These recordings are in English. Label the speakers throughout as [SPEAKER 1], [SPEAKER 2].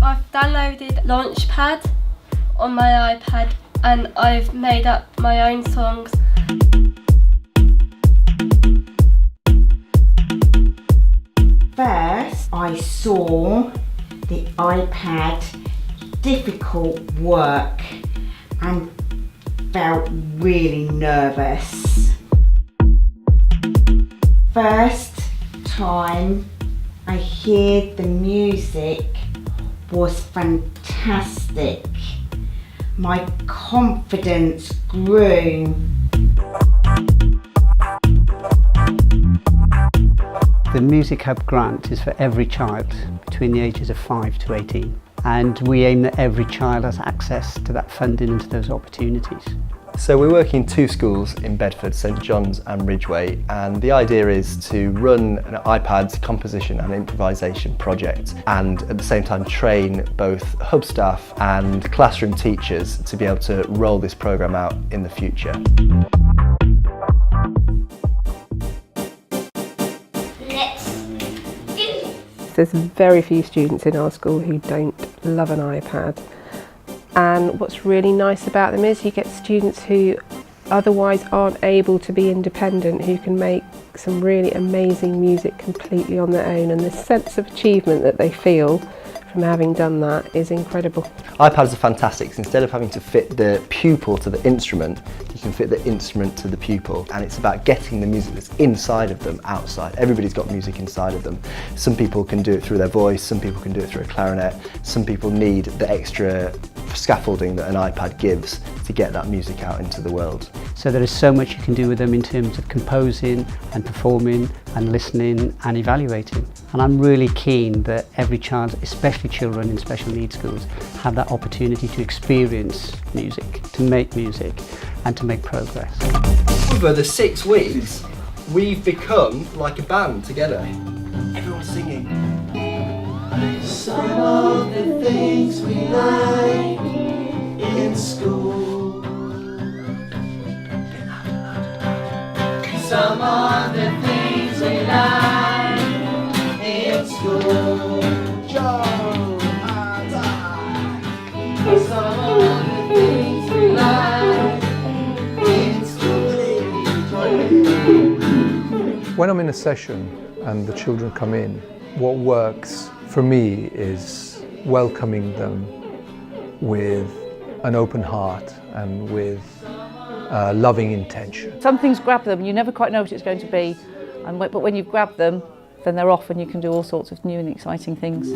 [SPEAKER 1] I've downloaded Launchpad on my iPad and I've made up my own songs.
[SPEAKER 2] First, I saw the iPad difficult work and felt really nervous. First time I heard the music was fantastic. My confidence grew.
[SPEAKER 3] The Music Hub grant is for every child between the ages of 5 to 18, and we aim that every child has access to that funding and to those opportunities.
[SPEAKER 4] So we're working in 2 schools in Bedford, St John's and Ridgeway, and the idea is to run an iPad composition and improvisation project and at the same time train both hub staff and classroom teachers to be able to roll this programme out in the future.
[SPEAKER 5] There's very few students in our school who don't love an iPad, and what's really nice about them is you get students who otherwise aren't able to be independent, who can make some really amazing music completely on their own, and the sense of achievement that they feel from having done that is incredible.
[SPEAKER 4] iPads are fantastic. Instead of having to fit the pupil to the instrument, you can fit the instrument to the pupil, and it's about getting the music that's inside of them outside. Everybody's got music inside of them. Some people can do it through their voice, some people can do it through a clarinet, some people need the extra scaffolding that an iPad gives to get that music out into the world.
[SPEAKER 3] So there is so much you can do with them in terms of composing and performing and listening and evaluating. And I'm really keen that every child, especially children in special needs schools, have that opportunity to experience music, to make music and to make progress.
[SPEAKER 4] Over the 6 weeks, we've become like a band together. Everyone's singing. Some of the things we like in school. Some of the things we like in school. Joe and I. Some of the things we like in school.
[SPEAKER 6] When I'm in a session and the children come in, what works for me is welcoming them with an open heart and with loving intention.
[SPEAKER 7] Some things grab them, you never quite know what it's going to be, but when you've grabbed them, then they're off and you can do all sorts of new and exciting things.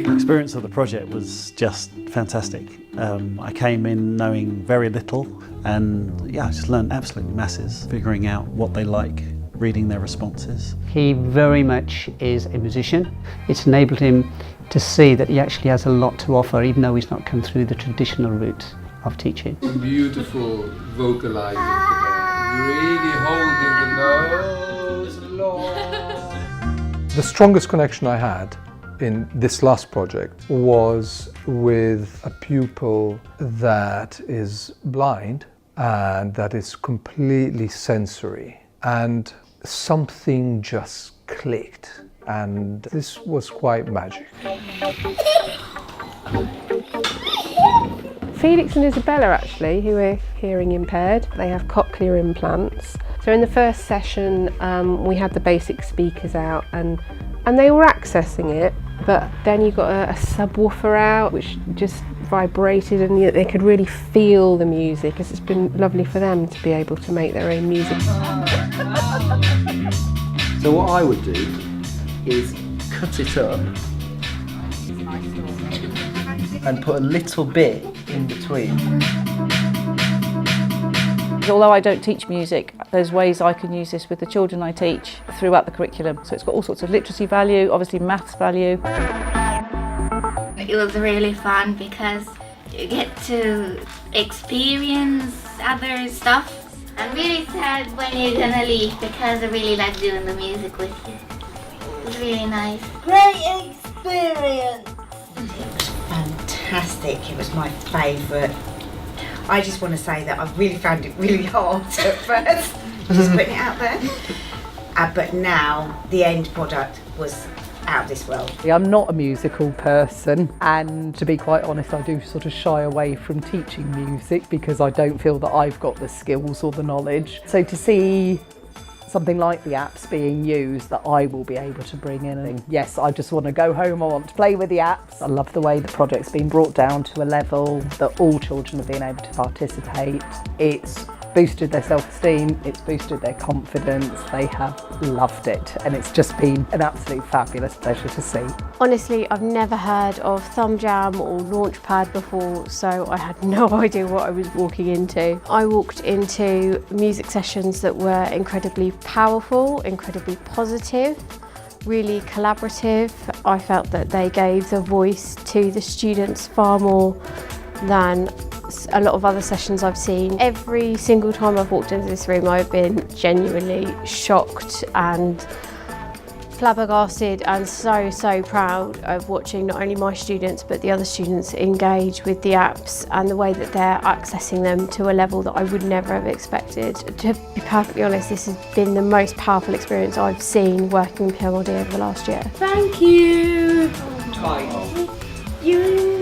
[SPEAKER 8] The experience of the project was just fantastic. I came in knowing very little, and I just learned absolutely masses, figuring out what they like, reading their responses.
[SPEAKER 3] He very much is a musician. It's enabled him to see that he actually has a lot to offer, even though he's not come through the traditional route of teaching.
[SPEAKER 9] Beautiful vocalizing today, really holding the nose, Lord.
[SPEAKER 6] The strongest connection I had in this last project was with a pupil that is blind and that is completely sensory, and something just clicked, and this was quite magic.
[SPEAKER 5] Felix and Isabella actually, who are hearing impaired, they have cochlear implants. So in the first session we had the basic speakers out and they were accessing it, but then you got a subwoofer out which just vibrated and they could really feel the music. It's been lovely for them to be able to make their own music.
[SPEAKER 4] So what I would do is cut it up and put a little bit in between.
[SPEAKER 7] Although I don't teach music, there's ways I can use this with the children I teach throughout the curriculum. So it's got all sorts of literacy value, obviously maths value.
[SPEAKER 10] It was really fun because you get to experience other stuff. I'm really sad when you're gonna leave because I really like doing the music with you. It was really nice.
[SPEAKER 2] Great experience! It was fantastic. It was my favourite. I just want to say that I really found it really hard at first, just putting it out there. But now the end product was out of this world.
[SPEAKER 11] I'm not a musical person, and to be quite honest, I do sort of shy away from teaching music because I don't feel that I've got the skills or the knowledge. So to see something like the apps being used that I will be able to bring in, and yes, I just want to go home, I want to play with the apps. I love the way the project's been brought down to a level that all children have been able to participate. It's boosted their self-esteem, it's boosted their confidence, they have loved it, and it's just been an absolute fabulous pleasure to see.
[SPEAKER 12] Honestly, I've never heard of Thumb Jam or Launchpad before, so I had no idea what I was walking into. I walked into music sessions that were incredibly powerful, incredibly positive, really collaborative. I felt that they gave the voice to the students far more than a lot of other sessions I've seen. Every single time I've walked into this room, I've been genuinely shocked and flabbergasted and so proud of watching not only my students but the other students engage with the apps and the way that they're accessing them to a level that I would never have expected. To be perfectly honest, this has been the most powerful experience I've seen working with PMLD over the last year.
[SPEAKER 1] Thank you.
[SPEAKER 2] Twice.
[SPEAKER 1] You